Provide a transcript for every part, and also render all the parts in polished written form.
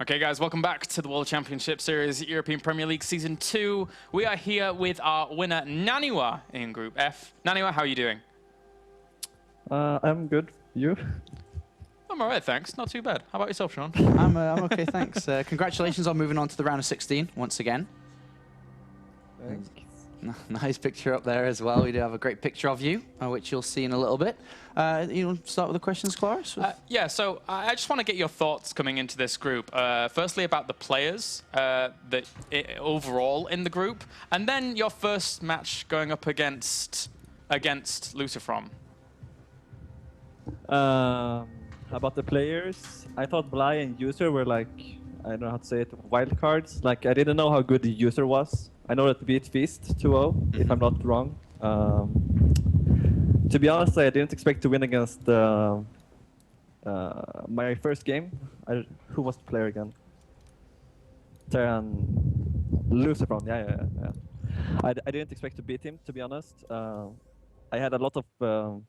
Okay, guys, welcome back to the World Championship Series, European Premier League Season 2. We are here with our winner, Naniwa, in Group F. Naniwa, how are you doing? I'm good. You? I'm all right, thanks. Not too bad. How about yourself, Sean? I'm okay, thanks. Congratulations on moving on to the round of 16 once again. Thanks. Nice picture up there as well. We do have a great picture of you, which you'll see in a little bit. You want to start with the questions, Cloris? Yeah, so I just want to get your thoughts coming into this group. Firstly, about the players overall in the group, and then your first match going up against LucifroN. About the players, I thought Bly and User were like, I don't know how to say it, wild cards. Like, I didn't know how good the User was. I know that beat Feast 2-0, if I'm not wrong. To be honest, I didn't expect to win against my first game. Who was the player again? LucifroN, yeah. I didn't expect to beat him, to be honest. I had a lot of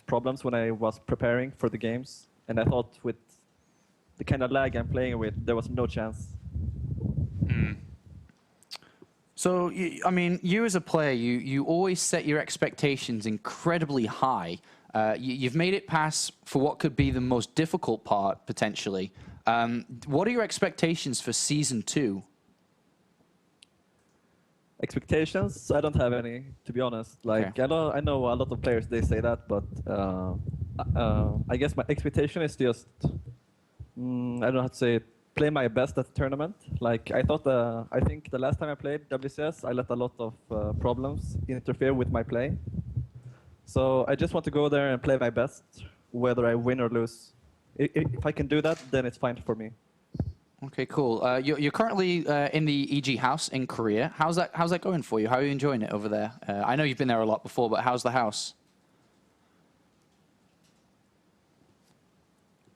problems when I was preparing for the games, and I thought with the kind of lag I'm playing with, there was no chance. So, I mean, you as a player, you always set your expectations incredibly high. You've made it pass for what could be the most difficult part, potentially. What are your expectations for Season 2? Expectations? I don't have any, to be honest. Like, okay. I know a lot of players, they say that, but I guess my expectation is just, I don't know how to say it, play my best at the tournament. Like, I think the last time I played WCS, I let a lot of problems interfere with my play. So I just want to go there and play my best, whether I win or lose. If I can do that, then it's fine for me. Okay, cool. You're currently in the EG house in Korea. How's that going for you? How are you enjoying it over there? I know you've been there a lot before, but how's the house?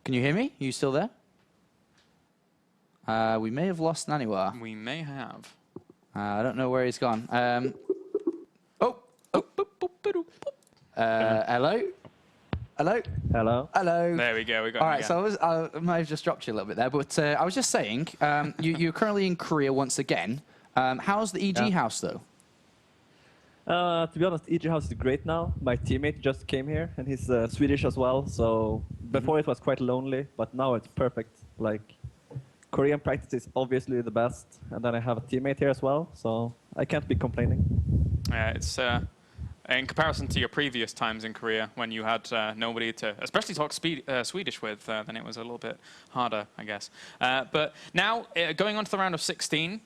Can you hear me? Are you still there? We may have lost Naniwa. We may have. I don't know where he's gone. Hello? Hello? Hello? Hello? There we go. We got. All right, so I might have just dropped you a little bit there, but I was just saying, you're currently in Korea once again. How's the EG house, though? To be honest, EG house is great now. My teammate just came here, and he's Swedish as well. So before it was quite lonely, but now it's perfect. Like, Korean practice is obviously the best, and then I have a teammate here as well, so I can't be complaining. Yeah, it's in comparison to your previous times in Korea when you had nobody to, especially talk Swedish with, then it was a little bit harder, I guess. But now, going on to the round of 16,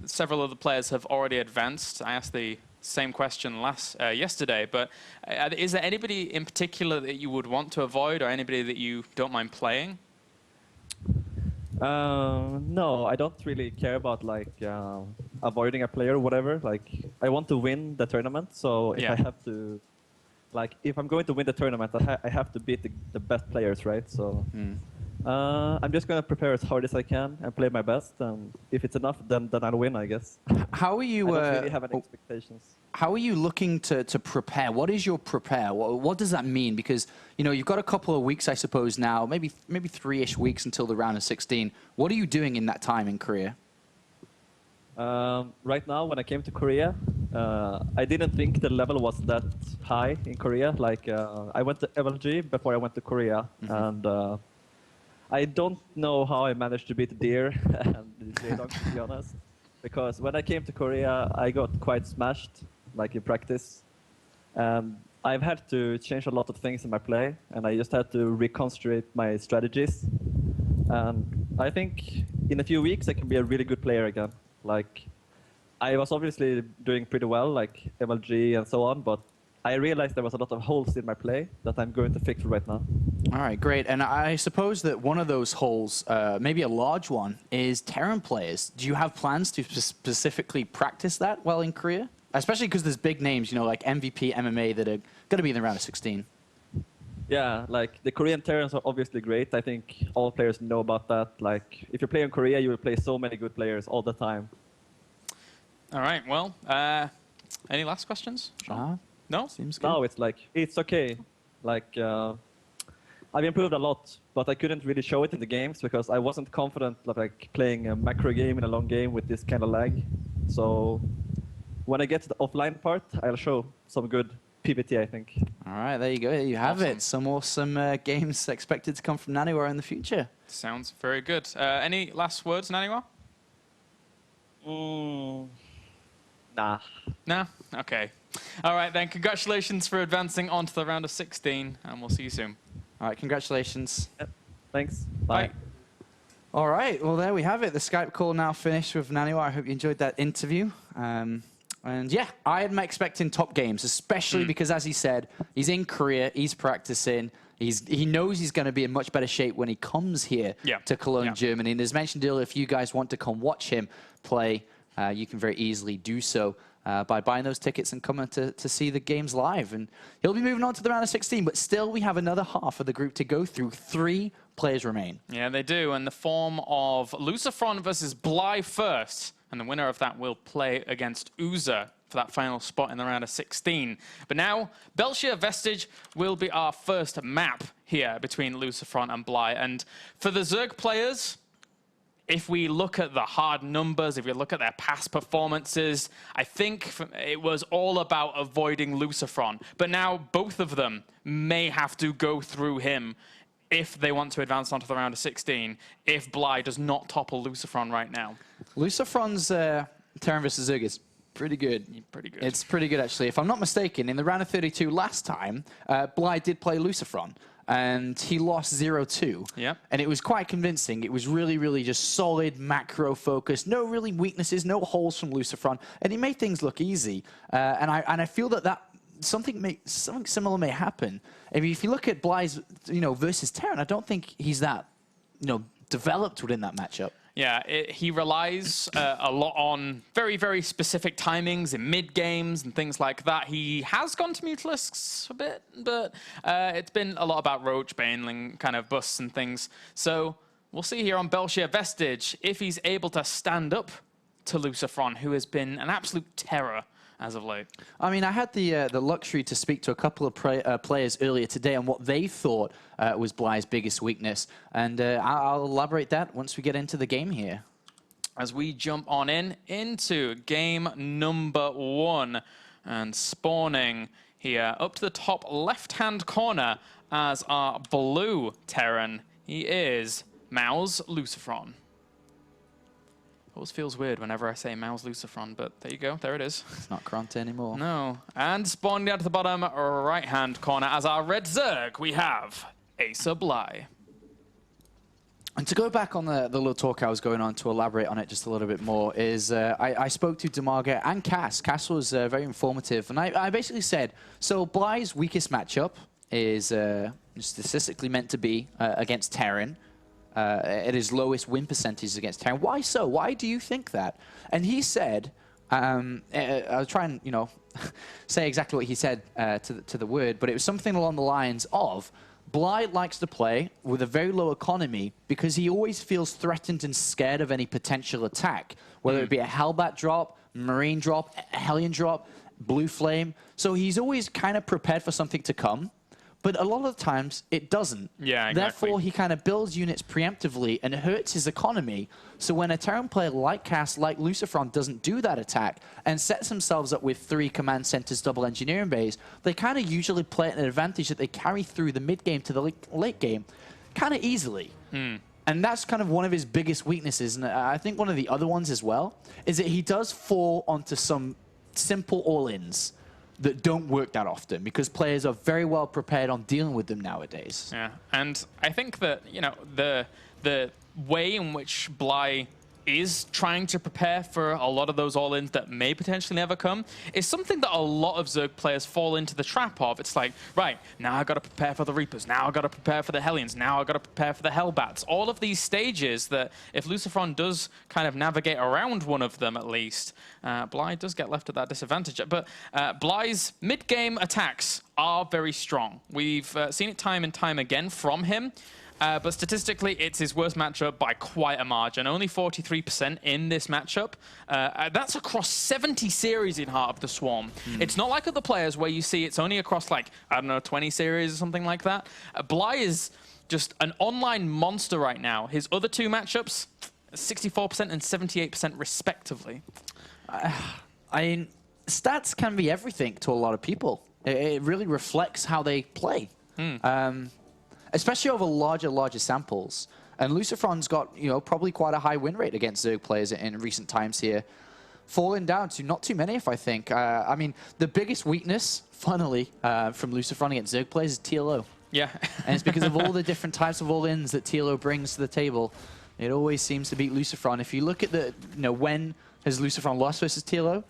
several of the players have already advanced. I asked the same question yesterday, but is there anybody in particular that you would want to avoid, or anybody that you don't mind playing? No, I don't really care about like avoiding a player or whatever. Like, I want to win the tournament, so if I have to, like, if I'm going to win the tournament, I have to beat the best players, right? So I'm just gonna prepare as hard as I can and play my best, and if it's enough, then I'll win, I guess. How are you? I don't really have any expectations. How are you looking to prepare? What is your prepare? What does that mean? Because, you know, you've got a couple of weeks, I suppose, now, maybe 3-ish weeks until the round of 16. What are you doing in that time in Korea? Right now, when I came to Korea, I didn't think the level was that high in Korea. Like, I went to LG before I went to Korea, and I don't know how I managed to beat Deer and J-Dog, to be honest. Because when I came to Korea, I got quite smashed, like in practice. And I've had to change a lot of things in my play, and I just had to reconstruct my strategies. And I think in a few weeks, I can be a really good player again. Like, I was obviously doing pretty well, like MLG and so on, but I realized there was a lot of holes in my play that I'm going to fix right now. All right, great. And I suppose that one of those holes, maybe a large one, is Terran players. Do you have plans to specifically practice that while in Korea? Especially because there's big names, you know, like MVP, MMA, that are going to be in the round of 16. Yeah, like the Korean Terrans are obviously great. I think all players know about that. Like, if you play in Korea, you will play so many good players all the time. All right, well, any last questions? No? Seems good. No, it's like, it's okay. Like, I've improved a lot, but I couldn't really show it in the games because I wasn't confident like playing a macro game in a long game with this kind of lag. So when I get to the offline part, I'll show some good PvT, I think. All right, there you go. You have it. Some awesome games expected to come from Naniwa in the future. Sounds very good. Any last words, Naniwa? Nah. Nah? Okay. All right, then. Congratulations for advancing on to the round of 16, and we'll see you soon. All right, congratulations. Yep. Thanks. Bye. Bye. All right, well, there we have it. The Skype call now finished with Naniwa. I hope you enjoyed that interview. And yeah, I am expecting top games, especially because, as he said, he's in Korea, he's practicing. He knows he's going to be in much better shape when he comes here to Cologne, Germany. And as mentioned earlier, if you guys want to come watch him play, you can very easily do so by buying those tickets and coming to see the games live. And he'll be moving on to the round of 16, but still we have another half of the group to go through. 3 players remain. Yeah, they do, in the form of LucifroN versus Bly first. And the winner of that will play against Uza for that final spot in the round of 16. But now, Belshir Vestige will be our first map here between LucifroN and Bly. And for the Zerg players, if we look at the hard numbers, if we look at their past performances, I think it was all about avoiding LucifroN. But now both of them may have to go through him if they want to advance onto the round of 16, if Bly does not topple LucifroN right now. LucifroN's Terran vs. Zerg is pretty good. Pretty good. It's pretty good, actually. If I'm not mistaken, in the round of 32 last time, Bly did play LucifroN, and he lost 0-2. Yeah. And it was quite convincing. It was really, really just solid, macro-focused, no really weaknesses, no holes from LucifroN, and he made things look easy. And I feel that something similar may happen. I mean, if you look at Bly's, versus Terran, I don't think he's that, developed within that matchup. Yeah, he relies a lot on very, very specific timings in mid-games and things like that. He has gone to Mutalisks a bit, but it's been a lot about Roach, Baneling kind of busts and things. So we'll see here on Belshir Vestige if he's able to stand up to LucifroN, who has been an absolute terror as of late. I mean, I had the luxury to speak to a couple of players earlier today on what they thought was Bly's biggest weakness, and I'll elaborate that once we get into the game here. As we jump on into game number 1, and spawning here up to the top left-hand corner as our blue Terran, he is Mao's LucifroN. Always feels weird whenever I say Mao's LucifroN, but there you go, there it is. It's not Kranta anymore. No. And spawning down to the bottom right-hand corner as our red Zerg, we have Asa Bly. And to go back on the little talk I was going on to elaborate on it just a little bit more is I spoke to Demarga and Cass. Cass was very informative, and I basically said, so Bly's weakest matchup is statistically meant to be against Terran. At his lowest win percentage against Terran. Why so? Why do you think that? And he said, I'll try and, say exactly what he said to the word, but it was something along the lines of, Bly likes to play with a very low economy because he always feels threatened and scared of any potential attack, whether it be a Hellbat drop, Marine drop, a Hellion drop, Blue Flame. So he's always kind of prepared for something to come. But a lot of the times, it doesn't. Yeah, exactly. Therefore, he kind of builds units preemptively and hurts his economy. So when a Terran player like Cass, like LucifroN, doesn't do that attack and sets themselves up with 3 command centers, double engineering bays, they kind of usually play at an advantage that they carry through the mid-game to the late game kind of easily. And that's kind of one of his biggest weaknesses. And I think one of the other ones as well is that he does fall onto some simple all-ins that don't work that often because players are very well prepared on dealing with them nowadays. Yeah, and I think that, the way in which Bly is trying to prepare for a lot of those all-ins that may potentially never come is something that a lot of Zerg players fall into the trap of. It's like, right, now I've got to prepare for the Reapers, now I've got to prepare for the Hellions, now I've got to prepare for the Hellbats. All of these stages that if LucifroN does kind of navigate around one of them at least, Bly does get left at that disadvantage. But Bly's mid-game attacks are very strong. We've seen it time and time again from him. but statistically, it's his worst matchup by quite a margin. Only 43% in this matchup. That's across 70 series in Heart of the Swarm. It's not like other players where you see it's only across, like, I don't know, 20 series or something like that. Bly is just an online monster right now. His other two matchups, 64% and 78% respectively. I mean, stats can be everything to a lot of people. It really reflects how they play, especially over larger samples. And LucifroN's got, you know, probably quite a high win rate against Zerg players in recent times here, falling down to not too many, if I think. I mean, the biggest weakness, funnily, from LucifroN against Zerg players is TLO. Yeah. And it's because of all the different types of all-ins that TLO brings to the table. It always seems to beat LucifroN. If you look at the, you know, when has LucifroN lost versus TLO?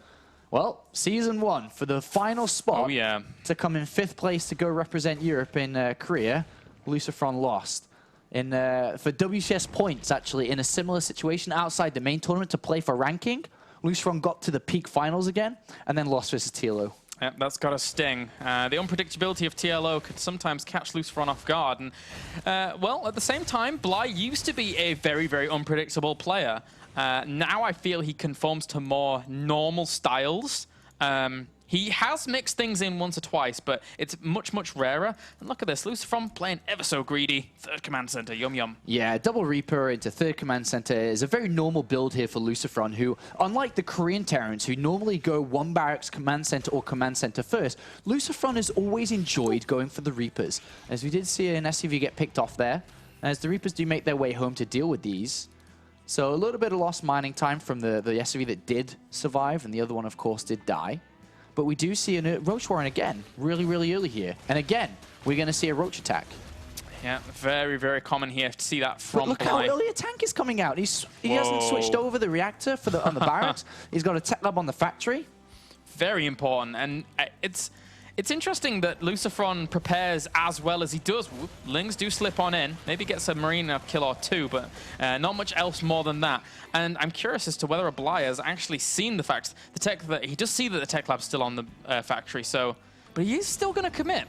Well, Season 1, for the final spot to come in 5th place to go represent Europe in Korea, LucifroN lost. For WCS points, actually, in a similar situation outside the main tournament to play for ranking, LucifroN got to the peak finals again, and then lost versus TLO. Yep, that's got a sting. The unpredictability of TLO could sometimes catch LucifroN off guard. And, well, at the same time, Bly used to be a very, very unpredictable player. Now I feel he conforms to more normal styles. He has mixed things in once or twice, but it's much, much rarer. And look at this, LucifroN playing ever so greedy. 3rd command center, yum yum. Yeah, double Reaper into 3rd command center is a very normal build here for LucifroN, who, unlike the Korean Terrans, who normally go 1 barracks command center or command center first, LucifroN has always enjoyed going for the Reapers. As we did see an SCV get picked off there, as the Reapers do make their way home to deal with these. So a little bit of lost mining time from the SCV that did survive, and the other one, of course, did die. But we do see a Roach Warren again, really, really early here. And again, we're going to see a Roach attack. Yeah, very, very common here to see that from But look how early a tank is coming out. He hasn't switched over the reactor for on the barracks. He's got a tech lab on the factory. Very important. And it's interesting that LucifroN prepares as well as he does. Lings do slip on in, maybe gets a Marine kill or two, but not much else more than that. And I'm curious as to whether Bly has actually seen the fact, that he does see that the tech lab's still on the factory, so, but he is still going to commit.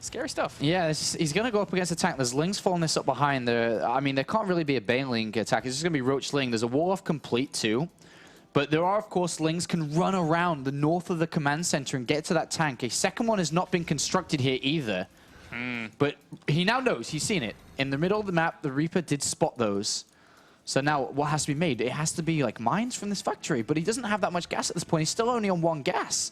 Scary stuff. Yeah, he's going to go up against a tank. There's Lings following this up behind. I mean, there can't really be a Baneling attack. It's just going to be Roach Ling. There's a wall off complete too. But there are, of course, Lings can run around the north of the command center and get to that tank. A second one has not been constructed here either. But he now knows. He's seen it. In the middle of the map, the Reaper did spot those. So now what has to be made? It has to be like mines from this factory. But he doesn't have that much gas at this point. He's still only on 1 gas.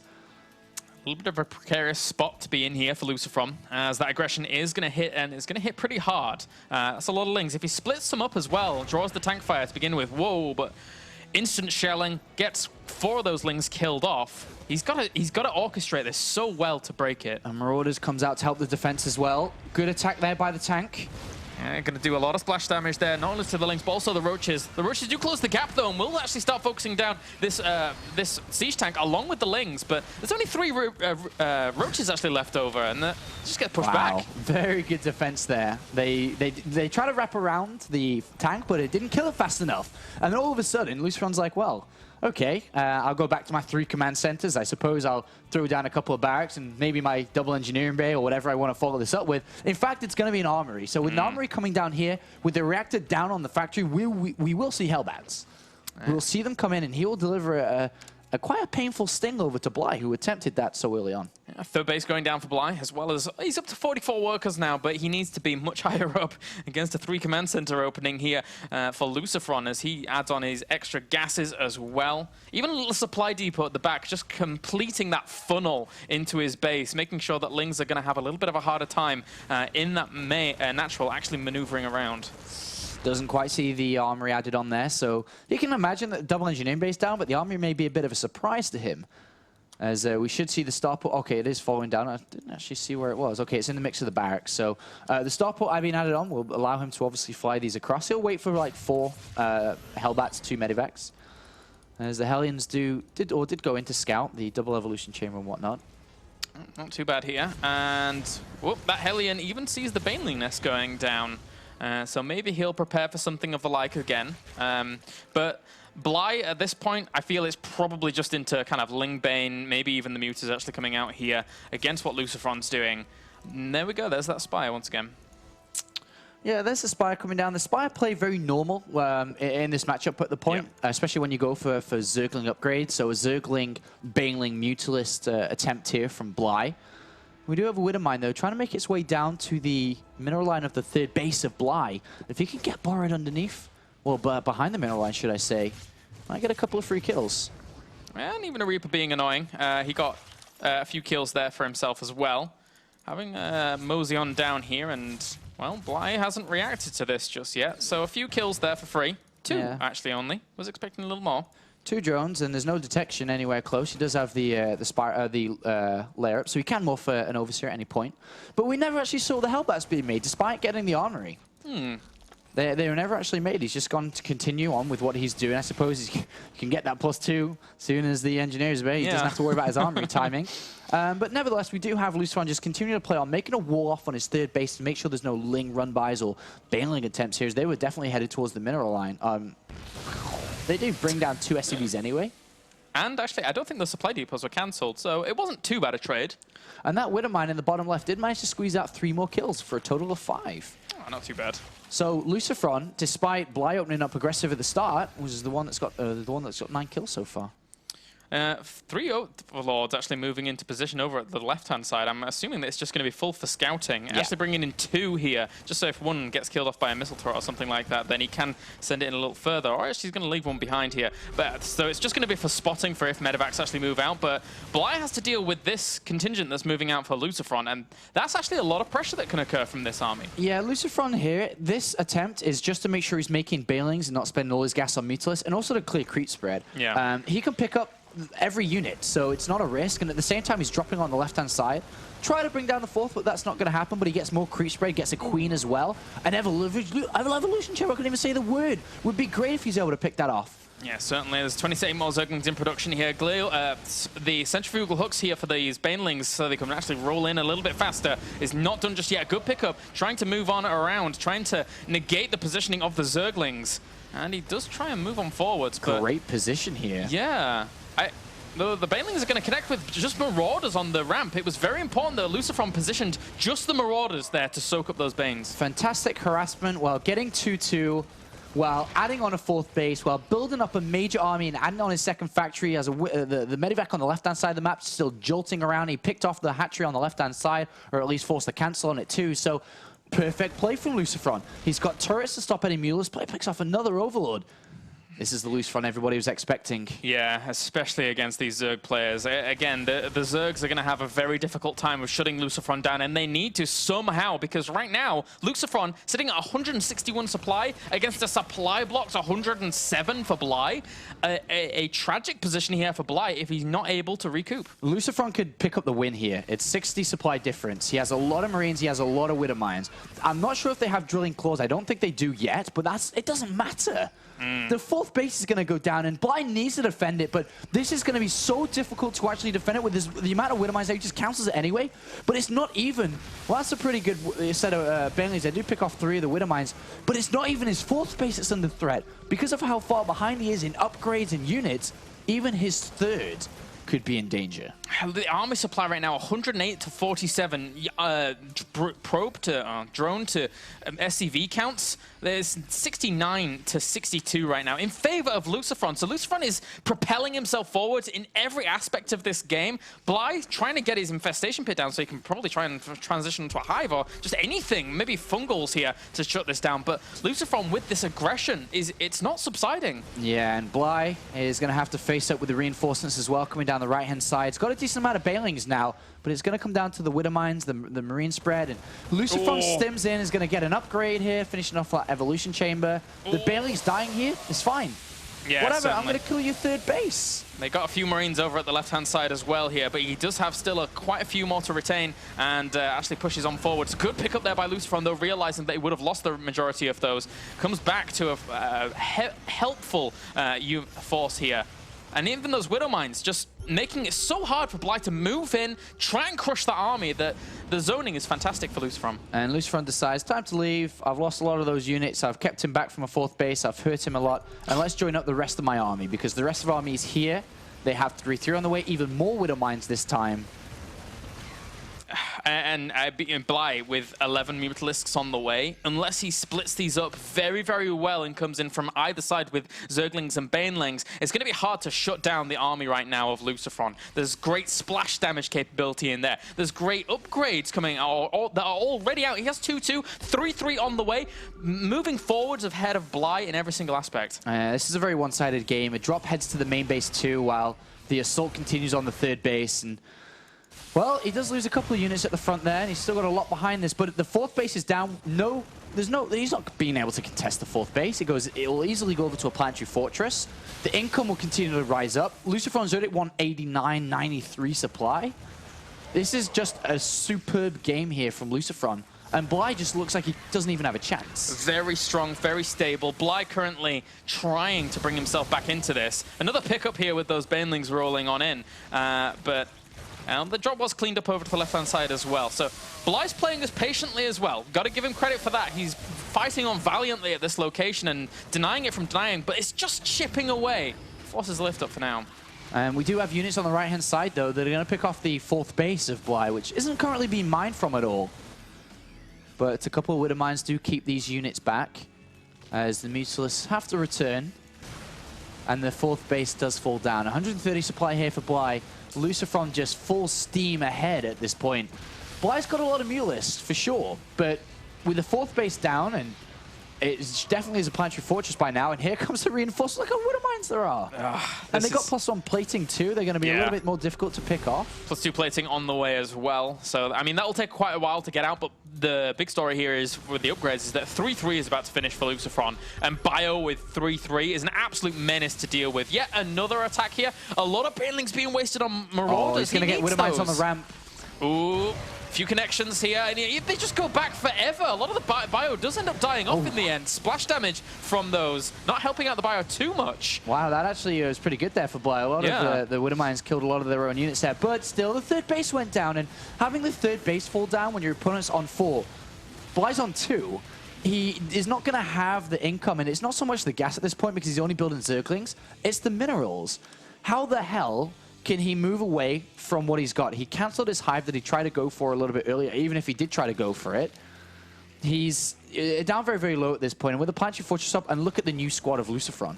A little bit of a precarious spot to be in here for LucifroN, as that aggression is going to hit, and it's going to hit pretty hard. That's a lot of Lings. If he splits them up as well, draws the tank fire to begin with, whoa, but instant shelling, gets 4 of those Lings killed off. He's got to orchestrate this so well to break it. And Marauders comes out to help the defense as well. Good attack there by the tank. Yeah, going to do a lot of splash damage there, not only to the Lings, but also the Roaches. The Roaches do close the gap, though, and will actually start focusing down this this siege tank along with the Lings. But there's only 3 Roaches actually left over, and just get pushed back. Very good defense there. They try to wrap around the tank, but it didn't kill it fast enough. And then all of a sudden, LucifroN's like, well, okay, I'll go back to my 3 command centers. I suppose I'll throw down a couple of barracks and maybe my double engineering bay or whatever I want to follow this up with. In fact, it's going to be an armory. So with an armory coming down here, with the reactor down on the factory, we will see Hellbats. We will see them come in, and he will deliver quite a painful sting over to Bly, who attempted that so early on. Yeah, 3rd base going down for Bly, as well as he's up to 44 workers now, but he needs to be much higher up against a 3 command center opening here for LucifroN, as he adds on his extra gases as well. Even a little supply depot at the back, just completing that funnel into his base, making sure that Lings are going to have a little bit of a harder time in that natural actually maneuvering around. Doesn't quite see the armory added on there, so you can imagine that the double engineering base down, but the armory may be a bit of a surprise to him. As we should see the starport. Okay, it is following down. I didn't actually see where it was. Okay, it's in the mix of the barracks. So the starport being added on will allow him to obviously fly these across. He'll wait for like 4 Hellbats, 2 Medivacs. As the Hellions did go into scout, the double evolution chamber and whatnot. Not too bad here. And whoop, that Hellion even sees the Baneling nest going down. So maybe he'll prepare for something of the like again. But Bly, at this point, I feel it's probably just into kind of Ling Bane, maybe even the Muters actually coming out here against what LucifroN's doing. And there we go, there's that Spire once again. Yeah, there's the Spire coming down. The Spire play very normal in this matchup at the point, especially when you go for Zergling upgrades. So a Zergling, Baneling, Mutalist attempt here from Bly. We do have a Widowmine, though, trying to make its way down to the mineral line of the third base of Bly. If he can get Borrowed underneath, well, behind the mineral line, should I say, might get a couple of free kills. And even a Reaper being annoying. He got a few kills there for himself as well. Having mosey on down here, and, well, Bly hasn't reacted to this just yet. So a few kills there for free. 2, actually, only. Was expecting a little more. 2 drones, and there's no detection anywhere close. He does have the layer up, so he can morph an Overseer at any point. But we never actually saw the Hellbats being made, despite getting the Armory. They were never actually made. He's just gone to continue on with what he's doing. I suppose he can get that +2 as soon as the Engineers are. He doesn't have to worry about his Armory timing. But nevertheless, we do have LucifroN just continuing to play on, making a wall off on his third base to make sure there's no Ling run-bys or Baneling attempts here, as they were definitely headed towards the mineral line. They do bring down 2 SCVs anyway. And actually, I don't think the supply depots were cancelled, so it wasn't too bad a trade. And that Widowmine in the bottom left did manage to squeeze out 3 more kills for a total of 5. Oh, not too bad. So LucifroN, despite Bly opening up aggressive at the start, was the one that's got 9 kills so far. 3 Overlords actually moving into position over at the left-hand side. I'm assuming that it's just going to be full for scouting. Actually bringing in 2 here, just so if one gets killed off by a missile turret or something like that, then he can send it in a little further. Or actually he's going to leave one behind here. But so it's just going to be for spotting for if medevacs actually move out. But Bly has to deal with this contingent that's moving out for LucifroN, and that's actually a lot of pressure that can occur from this army. Yeah, LucifroN here, this attempt is just to make sure he's making Banelings and not spending all his gas on Mutalist, and also to clear creep spread. Yeah. He can pick up every unit, so it's not a risk, and at the same time he's dropping on the left-hand side. Try to bring down the 4th, but that's not going to happen, but he gets more creep spread, gets a Queen as well. An Evolution Chamber, I couldn't even say the word. Would be great if he's able to pick that off. Yeah, certainly. There's 27 more Zerglings in production here. The centrifugal hooks here for these Banelings, so they can actually roll in a little bit faster, is not done just yet. Good pickup, trying to move on around, trying to negate the positioning of the Zerglings. And he does try and move on forwards. Great position here. Yeah. The Banelings are going to connect with just Marauders on the ramp. It was very important that LucifroN positioned just the Marauders there to soak up those Banes. Fantastic harassment while getting 2-2, while adding on a 4th base, while building up a major army and adding on his 2nd factory. As the medevac on the left-hand side of the map still jolting around. He picked off the hatchery on the left-hand side, or at least forced to cancel on it too. So perfect play from LucifroN. He's got turrets to stop any Mules, but he picks off another Overlord. This is the LucifroN everybody was expecting. Yeah, especially against these Zerg players. Again, the Zergs are going to have a very difficult time of shutting LucifroN down, and they need to somehow, because right now, LucifroN sitting at 161 supply against a supply block's 107 for Bly. A tragic position here for Bly if he's not able to recoup. LucifroN could pick up the win here. It's 60 supply difference. He has a lot of Marines, he has a lot of Widowmines. I'm not sure if they have Drilling Claws. I don't think they do yet, but it doesn't matter. The 4th base is going to go down, and Bly needs to defend it, but this is going to be so difficult to actually defend it with the amount of Widowmines that he just cancels it anyway. But it's not even. Well, that's a pretty good set of Banelings. They do pick off 3 of the Widowmines, but it's not even his 4th base that's under threat. Because of how far behind he is in upgrades and units, even his 3rd could be in danger. The army supply right now, 108 to 47. Probe to drone to SCV counts. There's 69 to 62 right now in favor of LucifroN. So LucifroN is propelling himself forward in every aspect of this game. Bly trying to get his infestation pit down so he can probably try and transition to a hive or just anything, maybe fungals here to shut this down. But LucifroN with this aggression, it's not subsiding. Yeah, and Bly is going to have to face up with the reinforcements as well coming down the right-hand side. It's got a decent amount of Banelings now, but it's going to come down to the Widowmines, the Marine spread, and LucifroN stims in, is going to get an upgrade here, finishing off that Evolution Chamber. The Banelings dying here is fine. Yeah, whatever, certainly. I'm going to kill your 3rd base. They got a few Marines over at the left-hand side as well here, but he does have still quite a few more to retain, and actually pushes on forward. It's a good pick up there by LucifroN, though, realizing that he would have lost the majority of those. Comes back to a helpful force here. And even those Widowmines just making it so hard for Bly to move in, try and crush the army, that the zoning is fantastic for LucifroN. And LucifroN decides, time to leave. I've lost a lot of those units. I've kept him back from a 4th base. I've hurt him a lot. And let's join up the rest of my army, because the rest of our army is here. They have 3-3 on the way, even more Widowmines this time. and Bly with 11 Mutalisks on the way, unless he splits these up very, very well and comes in from either side with Zerglings and Banelings, it's going to be hard to shut down the army right now of LucifroN. There's great splash damage capability in there. There's great upgrades coming that are already out. He has 2-2, 3-3 on the way, moving forwards ahead of Bly in every single aspect. This is a very one-sided game. A drop heads to the main base too, while the assault continues on the third base. And well, he does lose a couple of units at the front there, and he's still got a lot behind this. But the fourth base is down. He's not being able to contest the fourth base. It'll easily go over to a planetary fortress. The income will continue to rise up. LucifroN's already at 189, 93 supply. This is just a superb game here from LucifroN. And Bly just looks like he doesn't even have a chance. Very strong, very stable. Bly currently trying to bring himself back into this. Another pickup here with those Banelings rolling on in. But the drop was cleaned up over to the left-hand side as well. So Bly's playing this patiently as well. Got to give him credit for that. He's fighting on valiantly at this location and denying it from denying, but it's just chipping away. Forces the lift up for now. And we do have units on the right-hand side, though, that are going to pick off the fourth base of Bly, which isn't currently being mined from at all. But a couple of Widow Mines do keep these units back, as the Mutalisks have to return. And the fourth base does fall down. 130 supply here for Bly. LucifroN just full steam ahead at this point. Bly's got a lot of Mutalisks, for sure. But with the fourth base down, and it definitely is a planetary fortress by now, and here comes the reinforcements. Look how Widow Mines there are. And they got +1 plating too. They're going to be a little bit more difficult to pick off. +2 plating on the way as well. So, I mean, that will take quite a while to get out, but the big story here is with the upgrades is that 3-3 is about to finish for LucifroN, and Bio with 3-3 is an absolute menace to deal with. Yet another attack here. A lot of Banelings being wasted on Marauders. Oh, he's going to get Widow Mines on the ramp. Ooh. Few connections here, and they just go back forever. A lot of the bio does end up dying off in the end. Splash damage from those, not helping out the bio too much. Wow, that actually was pretty good there for Bly. A lot of the Widow Mines killed a lot of their own units there, but still the third base went down, and having the third base fall down when your opponent's on 4, Bly's on 2, he is not going to have the income, and it's not so much the gas at this point because he's only building Zerglings, it's the minerals. How the hell can he move away from what he's got? He cancelled his hive that he tried to go for a little bit earlier, even if he did try to go for it. He's down very, very low at this point, and with the planetary fortress up, and look at the new squad of LucifroN.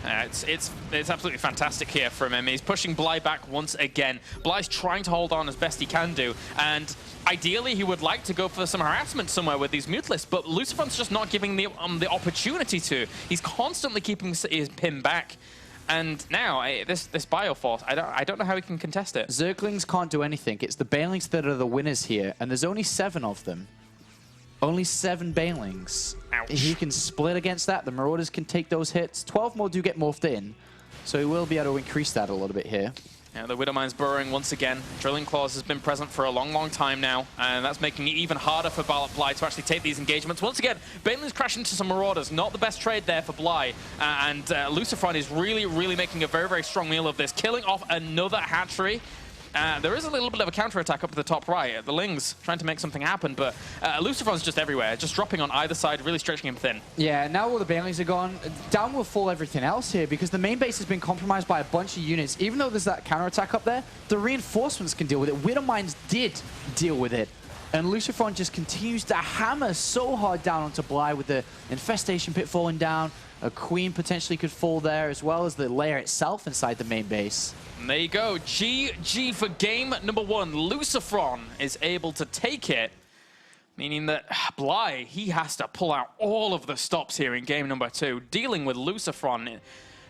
It's absolutely fantastic here from him. He's pushing Bly back once again. Bly's trying to hold on as best he can do, and ideally he would like to go for some harassment somewhere with these Mutalisks, but LucifroN's just not giving the opportunity to. He's constantly keeping his pin back. And now, this Bioforce, I don't know how he can contest it. Zerglings can't do anything. It's the Banelings that are the winners here, and there's only 7 of them. Only 7 Banelings. Ouch. He can split against that. The Marauders can take those hits. 12 more do get morphed in, so he will be able to increase that a little bit here. Yeah, the Widow Mine's burrowing once again. Drilling Claws has been present for a long, long time now, and that's making it even harder for Bly to actually take these engagements. Once again, Baneling's crashing into some Marauders. Not the best trade there for Bly, and LucifroN is really, really making a very, very strong meal of this, killing off another hatchery. There is a little bit of a counterattack up to the top right. The Lings trying to make something happen, but LucifroN's just everywhere, just dropping on either side, really stretching him thin. Yeah, now all the Banelings are gone, down will fall everything else here because the main base has been compromised by a bunch of units. Even though there's that counterattack up there, the reinforcements can deal with it. Widow Mines did deal with it. And LucifroN just continues to hammer so hard down onto Bly with the Infestation Pit falling down. A Queen potentially could fall there, as well as the lair itself inside the main base. And there you go. GG for game number 1. LucifroN is able to take it, meaning that Bly, he has to pull out all of the stops here in game number 2. Dealing with LucifroN,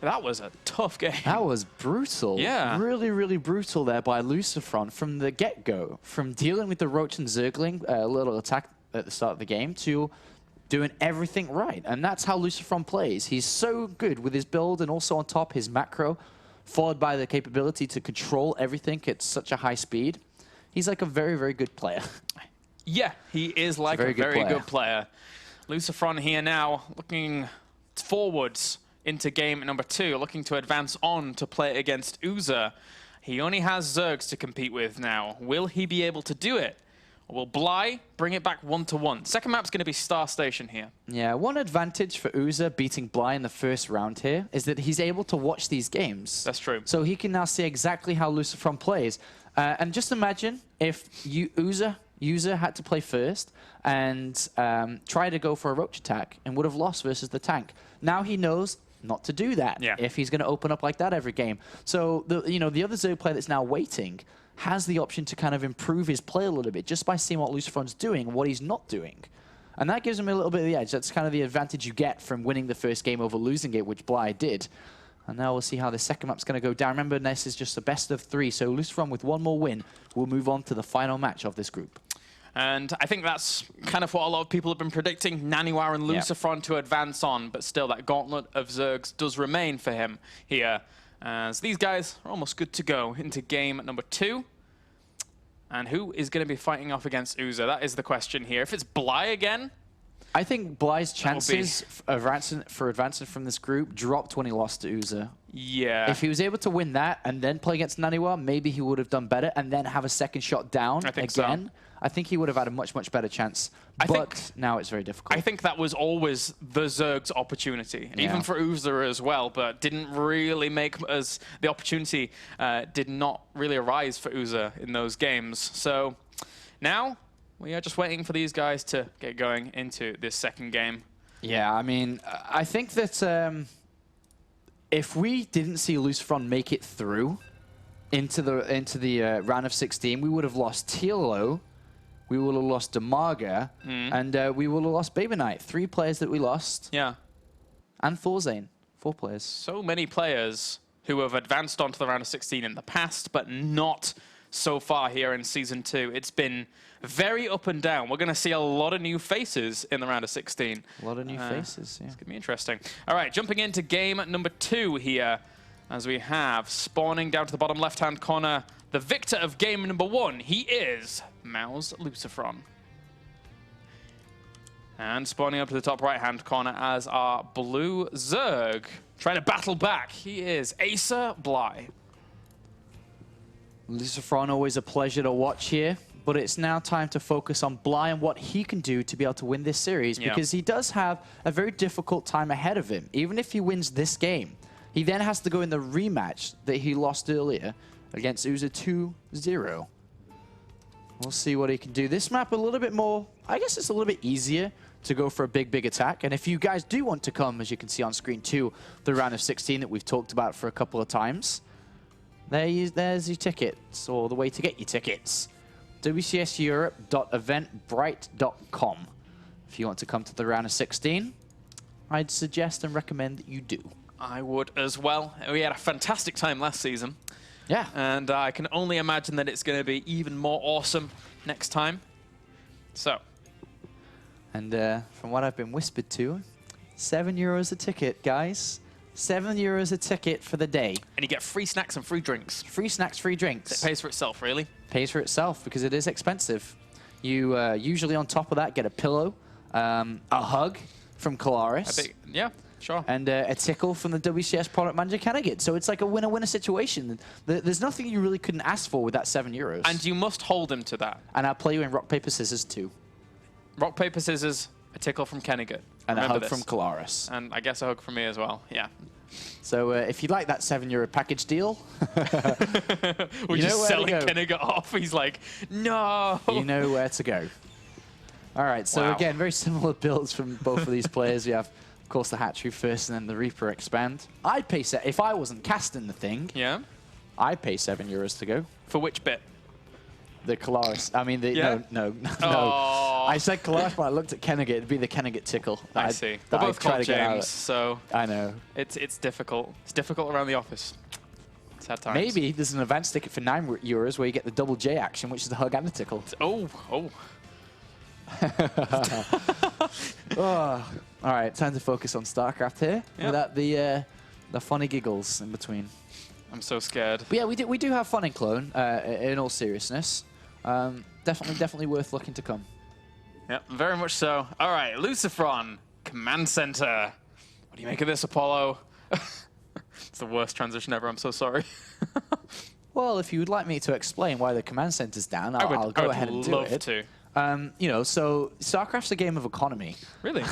that was a tough game. That was brutal. Yeah. Really, really brutal there by LucifroN from the get-go. From dealing with the Roach and Zergling, a little attack at the start of the game, to doing everything right. And that's how LucifroN plays. He's so good with his build, and also on top his macro, followed by the capability to control everything at such a high speed. He's like a very, very good player. Yeah, he is like a very good player. LucifroN here now looking forwards into game number 2, looking to advance on to play against Uza. He only has Zergs to compete with now. Will he be able to do it? Or will Bly bring it back 1-1? Second map's going to be Star Station here. Yeah, one advantage for Uza beating Bly in the first round here is that he's able to watch these games. That's true. So he can now see exactly how LucifroN plays. And just imagine if User had to play first and try to go for a roach attack and would have lost versus the tank. Now he knows not to do that if he's going to open up like that every game. So the other Zerg player that's now waiting has the option to kind of improve his play a little bit just by seeing what LucifroN's doing and what he's not doing. And that gives him a little bit of the edge. That's kind of the advantage you get from winning the first game over losing it, which Bly did. And now we'll see how the second map's going to go down. Remember, this is just the best of 3, so LucifroN with one more win will move on to the final match of this group. And I think that's kind of what a lot of people have been predicting, Naniwa and LucifroN to advance on, but still that gauntlet of Zergs does remain for him here, as these guys are almost good to go into game number 2. And who is going to be fighting off against Uza? That is the question here. If it's Bly again... I think Bly's chances for advancing from this group dropped when he lost to Uza. Yeah. If he was able to win that and then play against Naniwa, maybe he would have done better and then have a second shot down again. So. I think he would have had a much, much better chance. But now it's very difficult. I think that was always the Zerg's opportunity, even for Uza as well, but didn't really make as the opportunity did not really arise for Uza in those games. So now we are just waiting for these guys to get going into this second game. Yeah, I mean, I think that if we didn't see LucifroN make it through into the round of 16, we would have lost Tilo, we would have lost Demaga, and we would have lost Baby Knight. 3 players that we lost. Yeah. And Thorzane. 4 players. So many players who have advanced onto the round of 16 in the past, but not so far here in Season 2. It's been very up and down. We're going to see a lot of new faces in the round of 16. A lot of new faces, yeah. It's going to be interesting. All right, jumping into game number 2 here, as we have spawning down to the bottom left-hand corner, the victor of game number 1. He is Mao's LucifroN. And spawning up to the top right-hand corner as our blue Zerg, trying to battle back. He is Acer Bly. LucifroN, always a pleasure to watch here. But it's now time to focus on Bly and what he can do to be able to win this series, because he does have a very difficult time ahead of him. Even if he wins this game, he then has to go in the rematch that he lost earlier against Uza 2-0. We'll see what he can do. This map a little bit more, I guess it's a little bit easier to go for a big attack. And if you guys do want to come, as you can see on screen, to the round of 16 that we've talked about for a couple of times, there's your tickets, or the way to get your tickets. WCSEurope.eventbrite.com. If you want to come to the round of 16, I'd suggest and recommend that you do. I would as well. We had a fantastic time last season. Yeah. And I can only imagine that it's going to be even more awesome next time. So. And from what I've been whispered to, €7 a ticket, guys. €7 a ticket for the day. And you get free snacks and free drinks. Free snacks, free drinks. It pays for itself, really. Pays for itself, because it is expensive. You usually on top of that get a pillow, a hug from Kalaris. Yeah, sure. And a tickle from the WCS product manager Kennegat. So it's like a winner-winner situation. There's nothing you really couldn't ask for with that €7. And you must hold him to that. And I'll play you in rock, paper, scissors too. Rock, paper, scissors, a tickle from Kennegat. And a hug from Kalaris. And I guess a hug from me as well, yeah. So if you'd like that €7 package deal, we're just selling Kennegat off. He's like, no. You know where to go. All right, so again, very similar builds from both of these players. We have, of course, the Hatchery first and then the Reaper expand. I'd pay, if I wasn't casting the thing, I'd pay €7 to go. For which bit? The Kalaris. I mean, no. Oh. I said Kalaris, but I looked at Kennegat. It'd be the Kennegat tickle. I see. We're both called James, so I know. It's difficult. It's difficult around the office. Sad times. Maybe there's an advance ticket for €9 where you get the double J action, which is the hug and the tickle. Oh. All right, time to focus on StarCraft here without the funny giggles in between. I'm so scared. But yeah, we do have fun in Clone. In all seriousness, definitely worth looking to come. Yeah, very much so. All right, LucifroN, Command Center. What do you make of this, Apollo? It's the worst transition ever. I'm so sorry. Well, if you would like me to explain why the Command Center's down, I'll go ahead and do it. I would love to. You know, so StarCraft's a game of economy. Really?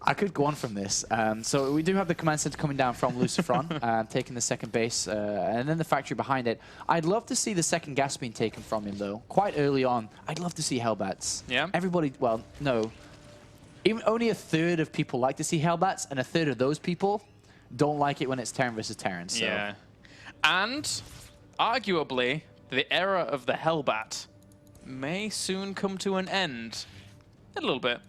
I could go on from this. So we do have the command center coming down from LucifroN, taking the second base, and then the factory behind it. I'd love to see the second gas being taken from him, though. Quite early on, I'd love to see Hellbats. Yeah? Everybody, well, no. Even only a third of people like to see Hellbats, and a third of those people don't like it when it's Terran versus Terran. So. Yeah. And arguably, the era of the Hellbat may soon come to an end. A little bit.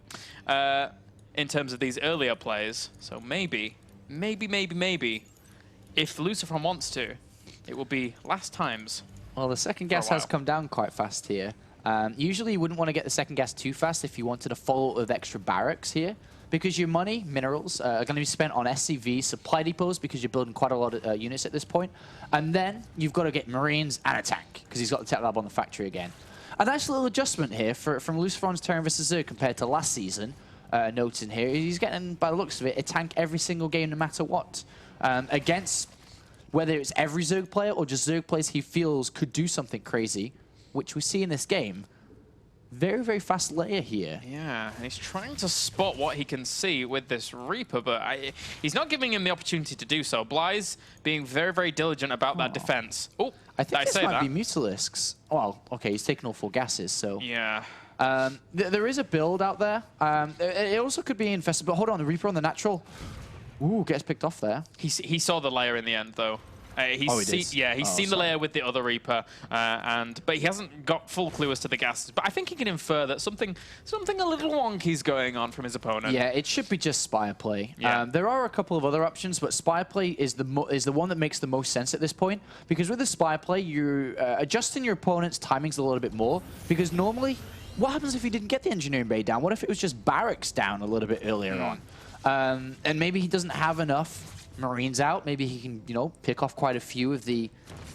In terms of these earlier plays. So maybe, if LucifroN wants to, it will be last times. Well, the second gas has come down quite fast here. Usually you wouldn't want to get the second gas too fast if you wanted to follow with extra barracks here, because your money, minerals, are going to be spent on SCV supply depots because you're building quite a lot of units at this point. And then you've got to get Marines and a tank, because he's got the tech lab on the factory again. A nice little adjustment here from LucifroN's Terran vs. Zerg compared to last season. Notes in here. He's getting, by the looks of it, a tank every single game no matter what. Against whether it's every Zerg player or just Zerg players he feels could do something crazy, which we see in this game. Very, very fast layer here. Yeah, and he's trying to spot what he can see with this Reaper, but he's not giving him the opportunity to do so. Bly's being very, very diligent about that defense. Oh, I think this might be Mutalisks. Well, okay, he's taking all 4 gases, so... Yeah. There is a build out there. It also could be infested, but hold on, the Reaper on the natural. Ooh, gets picked off there. He saw the layer in the end, though. He's seen the layer with the other Reaper, but he hasn't got full clue as to the gases. But I think he can infer that something a little wonky's going on from his opponent. Yeah, it should be just Spire play. Yeah. There are a couple of other options, but Spire play is the one that makes the most sense at this point, because with the Spire play, you're adjusting your opponent's timings a little bit more, because normally, what happens if he didn't get the engineering bay down? What if it was just barracks down a little bit earlier on? And maybe he doesn't have enough Marines out. Maybe he can, you know, pick off quite a few of the...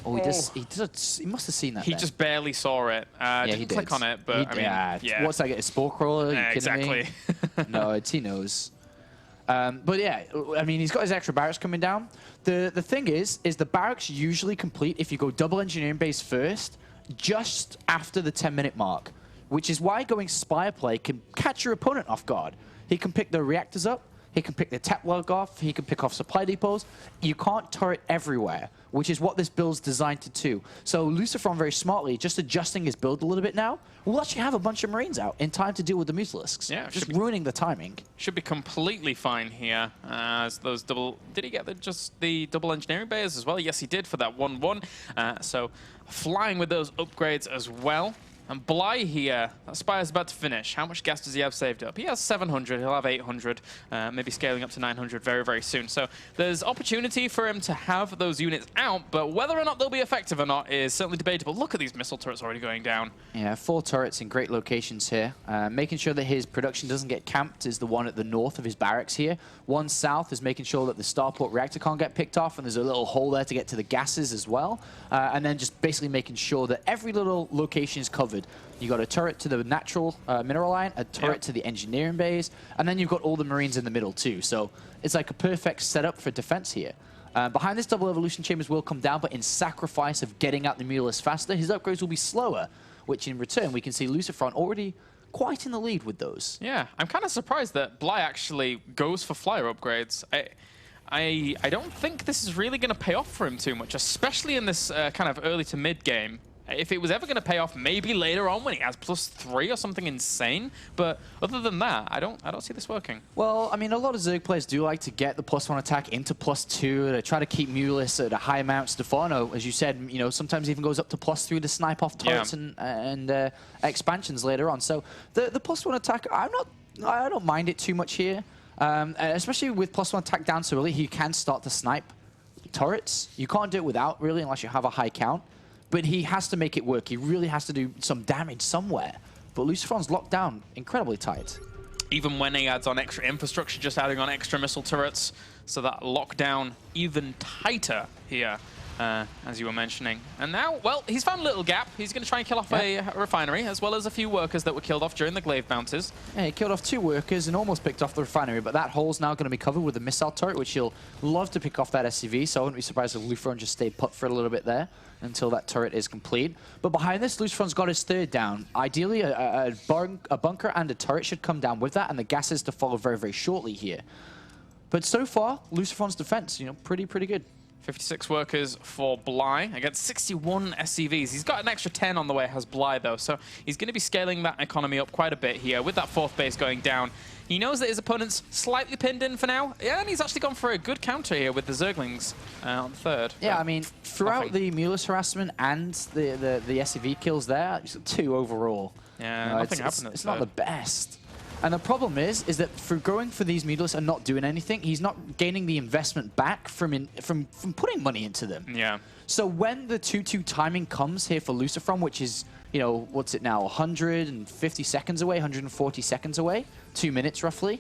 Oh, he must have seen that. He just barely saw it. Yeah, didn't click on it, but I mean, yeah. What's that? A spore crawler? Are you kidding exactly. me? No, he knows. But yeah, I mean, he's got his extra barracks coming down. The thing is the barracks usually complete if you go double engineering base first, just after the 10-minute mark, which is why going Spire play can catch your opponent off guard. He can pick the reactors up, he can pick the tech log off, he can pick off supply depots. You can't turret everywhere, which is what this build's designed to do. So LucifroN very smartly, just adjusting his build a little bit now, will actually have a bunch of Marines out in time to deal with the Mutalisks. Yeah, just ruining the timing. Should be completely fine here. As those double... Did he get just the double engineering bays as well? Yes, he did for that 1-1. So flying with those upgrades as well. And Bly here, that Spire's about to finish. How much gas does he have saved up? He has 700, he'll have 800, maybe scaling up to 900 very, very soon. So there's opportunity for him to have those units out, but whether or not they'll be effective or not is certainly debatable. Look at these missile turrets already going down. Yeah, 4 turrets in great locations here. Making sure that his production doesn't get camped is the one at the north of his barracks here. One south is making sure that the starport reactor can't get picked off, and there's a little hole there to get to the gases as well. And then just basically making sure that every little location is covered. You got a turret to the natural mineral line, a turret to the engineering bays, and then you've got all the Marines in the middle too. So it's like a perfect setup for defense here. Behind this, double evolution chambers will come down, but in sacrifice of getting out the Mutalisks faster, his upgrades will be slower, which in return we can see LucifroN already quite in the lead with those. Yeah, I'm kind of surprised that Bly actually goes for flyer upgrades. I don't think this is really going to pay off for him too much, especially in this kind of early to mid game. If it was ever going to pay off, maybe later on when he has +3 or something insane. But other than that, I don't see this working. Well, I mean, a lot of Zerg players do like to get the +1 attack into +2 to try to keep Mutalisks at a high amount. Stefano, as you said, you know, sometimes even goes up to +3 to snipe off turrets and expansions later on. So the +1 attack, I don't mind it too much here, especially with +1 attack down so early. He can start to snipe turrets. You can't do it without really unless you have a high count. But he has to make it work. He really has to do some damage somewhere. But LucifroN's locked down incredibly tight. Even when he adds on extra infrastructure, just adding on extra missile turrets, so that lockdown even tighter here. as you were mentioning. And now, well, he's found a little gap. He's going to try and kill off a refinery, as well as a few workers that were killed off during the glaive bounces. Yeah, he killed off 2 workers and almost picked off the refinery, but that hole's now going to be covered with a missile turret, which he'll love to pick off that SCV, so I wouldn't be surprised if LucifroN just stayed put for a little bit there until that turret is complete. But behind this, LucifroN's got his 3rd down. Ideally, a bunker and a turret should come down with that, and the gases to follow very, very shortly here. But so far, LucifroN's defense, you know, pretty good. 56 workers for Bly against 61 SCVs. He's got an extra 10 on the way, has Bly, though, so he's going to be scaling that economy up quite a bit here with that 4th base going down. He knows that his opponent's slightly pinned in for now, yeah, and he's actually gone for a good counter here with the Zerglings on the 3rd. Yeah, I mean, throughout the Mulus harassment and the SCV kills there, just 2 overall. Yeah, you know, nothing happened. It's not the best. And the problem is that for going for these Mulus and not doing anything, he's not gaining the investment back from putting money into them. Yeah. So when the 2-2 timing comes here for LucifroN, which is, you know, what's it now, 150 seconds away, 140 seconds away, 2 minutes roughly,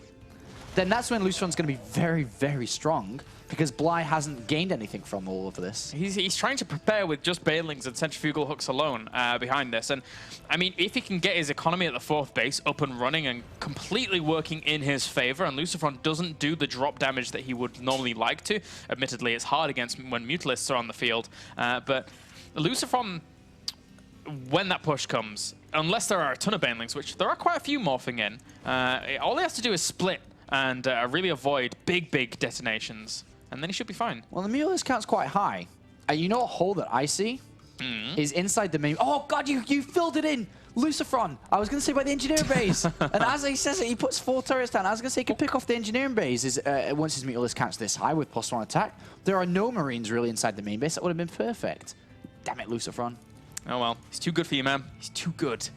then that's when LucifroN's going to be very, very strong, because Bly hasn't gained anything from all of this. He's trying to prepare with just Banelings and centrifugal hooks alone behind this. And, I mean, if he can get his economy at the 4th base up and running and completely working in his favor, and LucifroN doesn't do the drop damage that he would normally like to, admittedly, it's hard against when Mutalisks are on the field, but LucifroN, when that push comes, unless there are a ton of Banelings, which there are quite a few morphing in, all he has to do is split and really avoid big detonations. And then he should be fine. Well, the Mulus count's quite high. You know what hole that I see? Is inside the main... Oh, God, you filled it in! LucifroN! I was going to say by the engineering base. And as he says it, he puts 4 turrets down. I was going to say he can pick off the engineering base once his Mulus count's this high with +1 attack. There are no Marines really inside the main base. That would have been perfect. Damn it, LucifroN. Oh, well. He's too good for you, man. He's too good.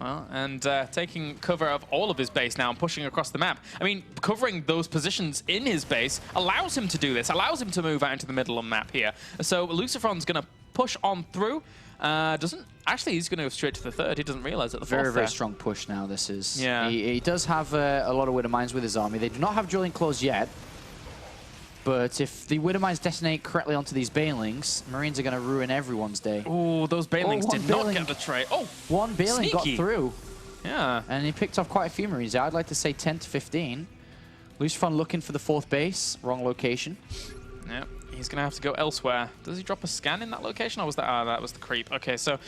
Well, and taking cover of all of his base now and pushing across the map. I mean, covering those positions in his base allows him to do this, allows him to move out into the middle of the map here. So LucifroN's going to push on through. Actually, he's going to go straight to the 3rd. He doesn't realize that the 4th Very strong push now, this is. Yeah. He does have a lot of Widow Mines with his army. They do not have drilling claws yet. But if the Widow Mines detonate correctly onto these Banelings, Marines are going to ruin everyone's day. Oh, those Banelings did not get the trade. Oh, one Baneling got through. Yeah. And he picked off quite a few Marines. I'd like to say 10 to 15. LucifroN looking for the 4th base. Wrong location. Yep. He's going to have to go elsewhere. Does he drop a scan in that location? Or was that... that was the creep. Okay, so...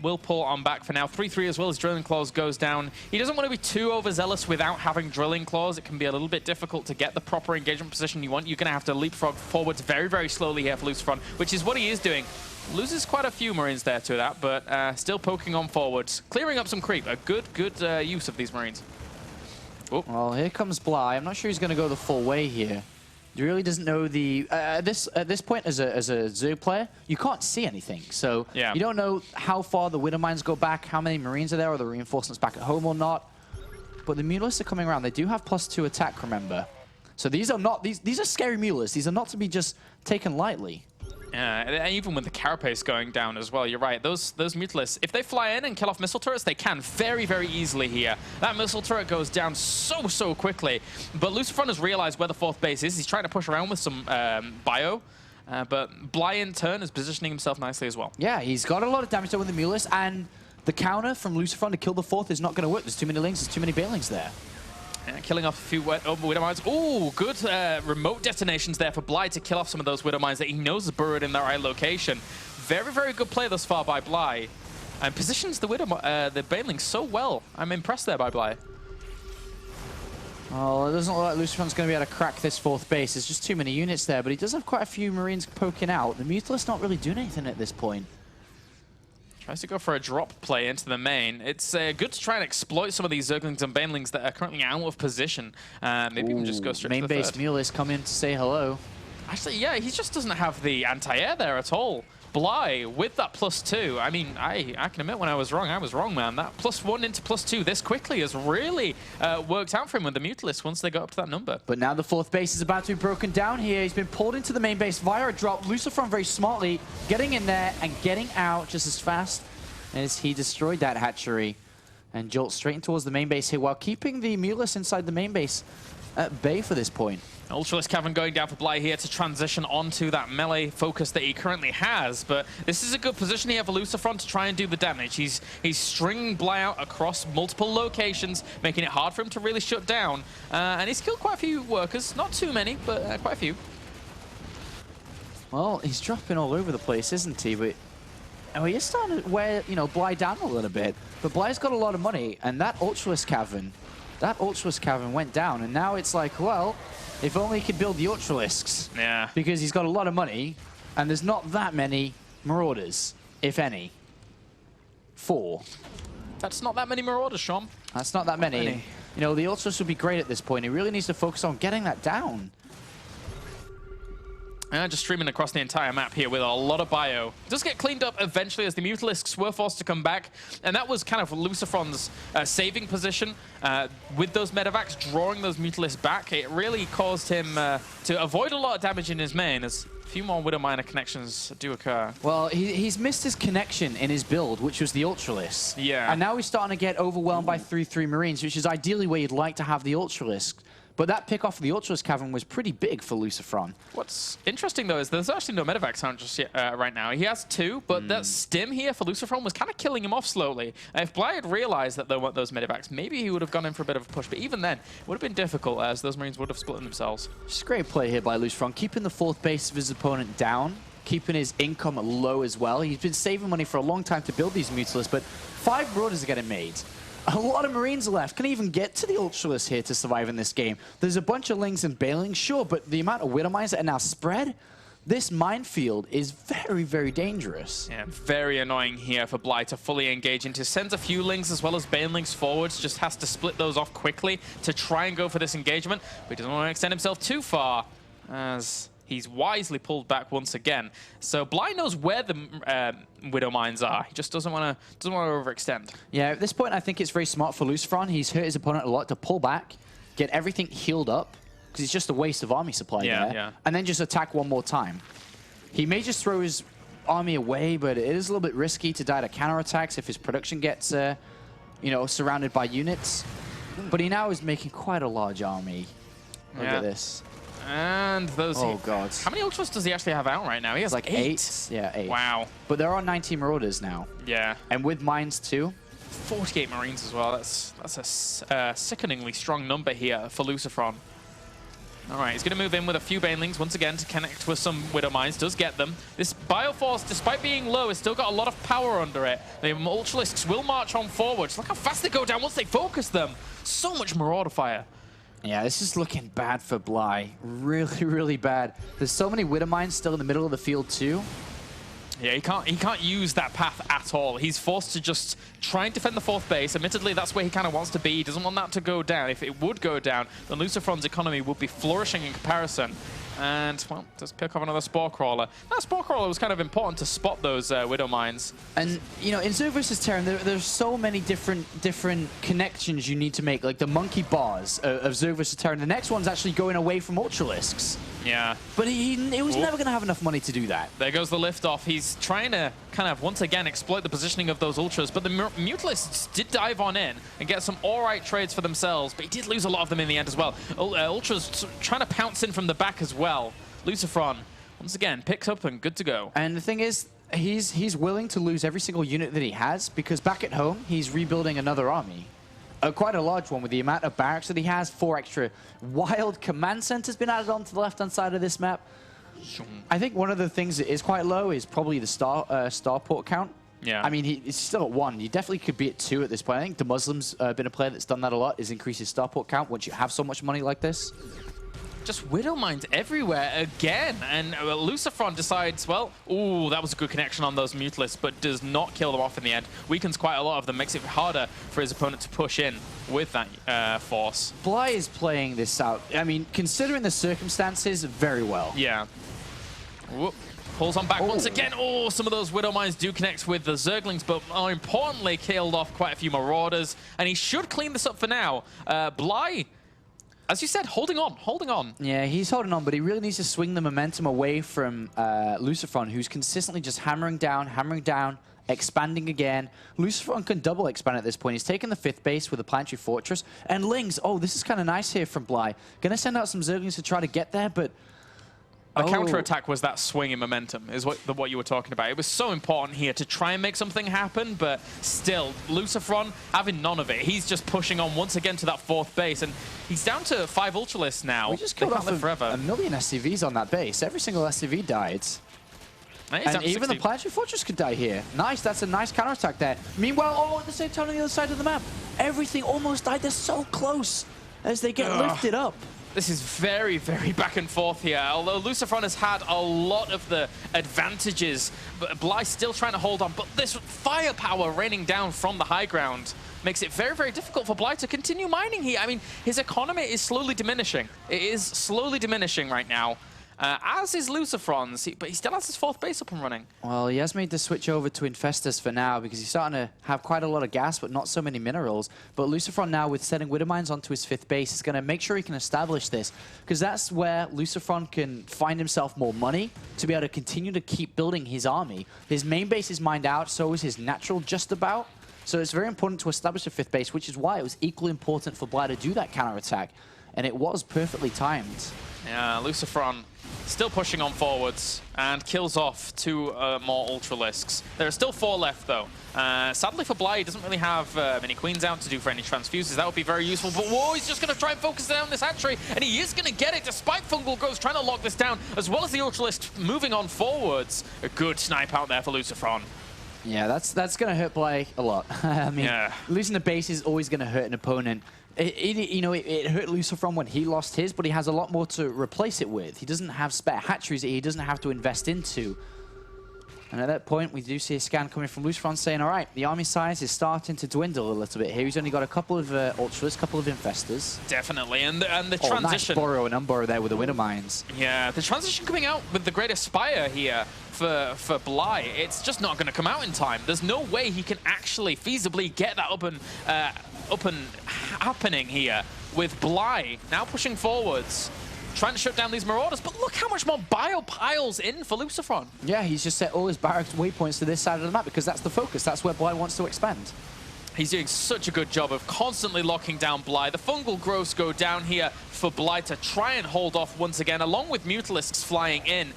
we'll pull on back for now. 3-3 as well as Drilling Claws goes down. He doesn't want to be too overzealous without having Drilling Claws. It can be a little bit difficult to get the proper engagement position you want. You're going to have to leapfrog forwards very slowly here for LucifroN, which is what he is doing. Loses quite a few Marines there to that, but still poking on forwards. Clearing up some creep. A good use of these Marines. Oh. Well, here comes Bly. I'm not sure he's going to go the full way here. He really doesn't know the... at this point, as a Zerg player, you can't see anything. So you don't know how far the Widow Mines go back, how many Marines are there, or the reinforcements back at home or not. But the Mulists are coming around. They do have +2 attack, remember. So these are not... These are scary Mulists. These are not to be just taken lightly. Yeah, and even with the carapace going down as well, you're right. Those Mutalisks, if they fly in and kill off missile turrets, they can very easily here. That missile turret goes down so quickly. But LucifroN has realized where the 4th base is. He's trying to push around with some bio. But Bly, in turn, is positioning himself nicely as well. Yeah, he's got a lot of damage done with the Mulus, and the counter from LucifroN to kill the 4th is not going to work. There's too many Lings, there's too many Banelings there. Killing off a few Widow Mines. Ooh, good remote detonations there for Bly to kill off some of those Widow Mines that he knows is burrowed in the right location. Very good play thus far by Bly. And positions the Banelings so well. I'm impressed there by Bly. Oh, it doesn't look like LucifroN's going to be able to crack this 4th base. There's just too many units there, but he does have quite a few Marines poking out. The Mutalist's not really doing anything at this point. Tries to go for a drop play into the main. It's good to try and exploit some of these Zerglings and Banelings that are currently out of position. Maybe even just go straight to the 3rd. Main base Mulus come in to say hello. Actually, yeah, he just doesn't have the anti-air there at all. Bly with that +2. I mean, I can admit when I was wrong, man. That +1 into +2 this quickly has really worked out for him with the Mutalisks once they got up to that number. But now the 4th base is about to be broken down here. He's been pulled into the main base via a drop. LucifroN very smartly getting in there and getting out just as fast as he destroyed that hatchery and jolts straight in towards the main base here while keeping the Mulus inside the main base at bay for this point. Ultralisk Cavern going down for Bly here to transition onto that melee focus that he currently has, but this is a good position here for LucifroN to try and do the damage. He's stringing Bly out across multiple locations, making it hard for him to really shut down, and he's killed quite a few workers. Not too many, but quite a few. Well, he's dropping all over the place, isn't he? But he is starting to wear, Bly down a little bit. But Bly's got a lot of money, and that Ultralisk Cavern went down, and now it's like, well, if only he could build the Ultralisks. Yeah. Because he's got a lot of money, and there's not that many Marauders, if any. 4. That's not that many Marauders, Sean. That's not that many. The Ultras would be great at this point. He really needs to focus on getting that down. Just streaming across the entire map here with a lot of bio. Does get cleaned up eventually as the Mutalisks were forced to come back. And that was kind of LucifroN's saving position. With those Medivacs drawing those Mutalisks back, it really caused him to avoid a lot of damage in his main, as a few more Widowminer connections do occur. Well, he's missed his connection in his build, which was the Ultralisk. Yeah. And now he's starting to get overwhelmed by 3-3 Marines, which is ideally where you'd like to have the Ultralisk. But that pick off of the Ultralisk Cavern was pretty big for LucifroN. What's interesting, though, is there's actually no Medivacs out just yet, right now. He has 2, but that stim here for LucifroN was kind of killing him off slowly. If Bly had realized that there weren't those Medivacs, maybe he would have gone in for a bit of a push. But even then, it would have been difficult, as those Marines would have split themselves. Just great play here by LucifroN, keeping the 4th base of his opponent down, keeping his income low as well. He's been saving money for a long time to build these Mutalisks, but 5 Marauders are getting made. A lot of Marines are left. Can even get to the Ultralisk here to survive in this game. There's a bunch of Lings and Bailings, sure, but the amount of Widowmines that are now spread, this minefield is very, very dangerous. Yeah, very annoying here for Bly to fully engage into. Sends a few Lings as well as Banelings forwards, just has to split those off quickly to try and go for this engagement, but he doesn't want to extend himself too far, as he's wisely pulled back once again. So Bly knows where the Widowmines are. He just doesn't want to overextend. Yeah, at this point, I think it's very smart for LucifroN. He's hurt his opponent a lot to pull back, get everything healed up, because it's just a waste of army supply there, and then just attack one more time. He may just throw his army away, but it is a little bit risky to die to counterattacks if his production gets, surrounded by units. But he now is making quite a large army. Look at this. And those... Oh, God. How many Ultras does he actually have out right now? He has like 8. Yeah, 8. Wow. But there are 19 Marauders now. Yeah. And with mines, too. 48 Marines as well. That's a sickeningly strong number here for LucifroN. All right, he's going to move in with a few Banelings once again to connect with some Widowmines. Does get them. This Bioforce, despite being low, has still got a lot of power under it. The Ultralisks will march on forwards. Look how fast they go down once they focus them. So much Marauder fire. Yeah, this is looking bad for Bly. Really, really bad. There's so many Widowmines still in the middle of the field, too. Yeah, he can't use that path at all. He's forced to just try and defend the 4th base. Admittedly, that's where he kind of wants to be. He doesn't want that to go down. If it would go down, then LucifroN's economy would be flourishing in comparison. And, well, just pick off another Spore Crawler. That Spore Crawler was kind of important to spot those Widowmines. And, in Zerg vs. Terran, there's so many different connections you need to make, like the monkey bars of Zerg vs. Terran. The next one's actually going away from Ultralisks. Yeah. But he was never going to have enough money to do that. There goes the liftoff. He's trying to kind of, once again, exploit the positioning of those Ultras, but the Mutalisks did dive on in and get some all-right trades for themselves, but he did lose a lot of them in the end as well. Ultras trying to pounce in from the back as well. LucifroN, once again, picks up and good to go. And the thing is, he's willing to lose every single unit that he has, because back at home, he's rebuilding another army. Quite a large one with the amount of barracks that he has. 4 extra wild command centers been added onto the left-hand side of this map. I think one of the things that is quite low is probably the starport count. Yeah. I mean, he's still at 1. You definitely could be at 2 at this point. I think the Muslim's been a player that's done that a lot, is increase his starport count once you have so much money like this. Just Widowmines everywhere again, and LucifroN decides, well, ooh, that was a good connection on those Mutalisks, but does not kill them off in the end. Weakens quite a lot of them, makes it harder for his opponent to push in with that force. Bly is playing this out, I mean, considering the circumstances, very well. Yeah. Whoop. Pulls on back once again. Oh, some of those Widowmines do connect with the Zerglings, but more importantly, killed off quite a few Marauders, and he should clean this up for now. Bly, as you said, holding on. Yeah, he's holding on, but he really needs to swing the momentum away from LucifroN, who's consistently just hammering down, expanding again. LucifroN can double expand at this point. He's taken the 5th base with a Planetary Fortress. And Lings, oh, this is kind of nice here from Bly. Gonna send out some Zerglings to try to get there, but... A counter-attack was that swing in momentum, is what you were talking about. It was so important here to try and make something happen, but still, LucifroN having none of it. He's just pushing on once again to that 4th base, and he's down to 5 Ultralisks now. We just killed off a million SCVs on that base. Every single SCV died. And even the Planetary Fortress could die here. Nice, that's a nice counterattack there. Meanwhile, oh, at the same time on the other side of the map, everything almost died. They're so close as they get lifted up. This is very, very back and forth here. Although LucifroN has had a lot of the advantages, but Bly's still trying to hold on. But this firepower raining down from the high ground makes it very, very difficult for Bly to continue mining here. I mean, his economy is slowly diminishing. It is slowly diminishing right now. As is LucifroN's, but he still has his 4th base up and running. Well, he has made the switch over to Infestors for now because he's starting to have quite a lot of gas, but not so many minerals. But LucifroN now, with setting Widow Mines onto his 5th base, is going to make sure he can establish this, because that's where LucifroN can find himself more money to be able to continue to keep building his army. His main base is mined out, so is his natural just about. So it's very important to establish a 5th base, which is why it was equally important for Bly to do that counterattack. And it was perfectly timed. Yeah, LucifroN still pushing on forwards and kills off 2 more Ultralisks. There are still 4 left, though. Sadly for Bly, he doesn't really have many Queens out to do for any transfuses. That would be very useful. But whoa, he's just going to try and focus down this hatchery, and he is going to get it despite Fungal Growth trying to lock this down, as well as the Ultralisk moving on forwards. A good snipe out there for LucifroN. Yeah, that's going to hurt Bly a lot. I mean, losing the base is always going to hurt an opponent. It hurt LucifroN when he lost his, but he has a lot more to replace it with. He doesn't have spare hatcheries that he doesn't have to invest into. And at that point, we do see a scan coming from LucifroN saying, all right, the army size is starting to dwindle a little bit here. He's only got a couple of Ultras, a couple of Infestors. Definitely, and the transition... Nice borrow and unborrow there with the Widow Mines. Yeah, the transition coming out with the Great Aspire here for Bly, it's just not going to come out in time. There's no way he can actually feasibly get that up and happening here with Bly now pushing forwards, trying to shut down these Marauders. But look how much more bio piles in for LucifroN. Yeah, he's just set all his barracks waypoints to this side of the map because that's the focus. That's where Bly wants to expand. He's doing such a good job of constantly locking down Bly. The Fungal Growths go down here for Bly to try and hold off once again, along with Mutalisks flying in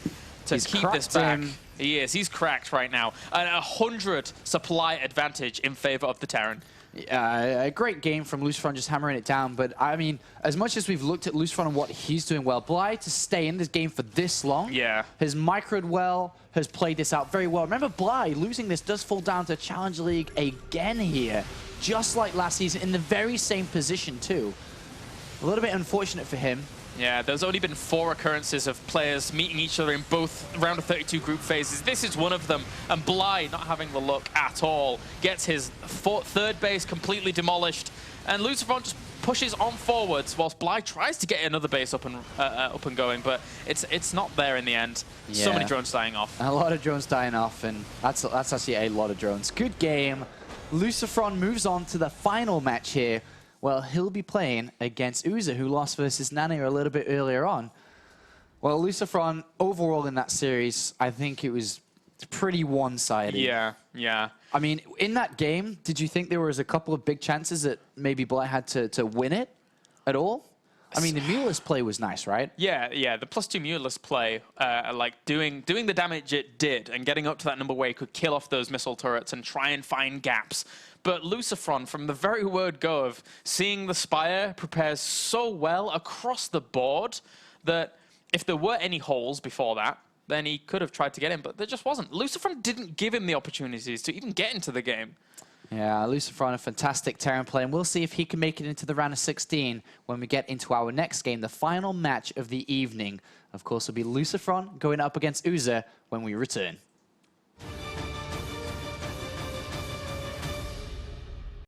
to keep this back. He is. He's cracked right now. An 100 supply advantage in favor of the Terran. A great game from LucifroN, just hammering it down. But, I mean, as much as we've looked at LucifroN and what he's doing well, Bly, to stay in this game for this long, has microed well, has played this out very well. Remember, Bly, losing this does fall down to Challenge League again here, just like last season, in the very same position, too. A little bit unfortunate for him. Yeah, there's only been 4 occurrences of players meeting each other in both round of 32 group phases. This is one of them, and Bly, not having the luck at all, gets his 3rd base completely demolished, and LucifroN just pushes on forwards whilst Bly tries to get another base up and going, but it's not there in the end. Yeah. So many drones dying off. A lot of drones dying off, and that's actually a lot of drones. Good game. LucifroN moves on to the final match here. Well, he'll be playing against Uza, who lost versus Naniwa a little bit earlier on. Well, LucifroN, overall in that series, I think it was pretty one-sided. Yeah. I mean, in that game, did you think there was a couple of big chances that maybe Bly had to win it at all? I mean, the Muleless play was nice, right? Yeah. The +2 Muleless play, like doing the damage it did and getting up to that number where it could kill off those missile turrets and try and find gaps. But LucifroN, from the very word go of seeing the Spire, prepares so well across the board that if there were any holes before that, then he could have tried to get in, but there just wasn't. LucifroN didn't give him the opportunities to even get into the game. Yeah, LucifroN, a fantastic Terran play, and we'll see if he can make it into the round of 16 when we get into our next game, the final match of the evening. Of course, it'll be LucifroN going up against Uza when we return.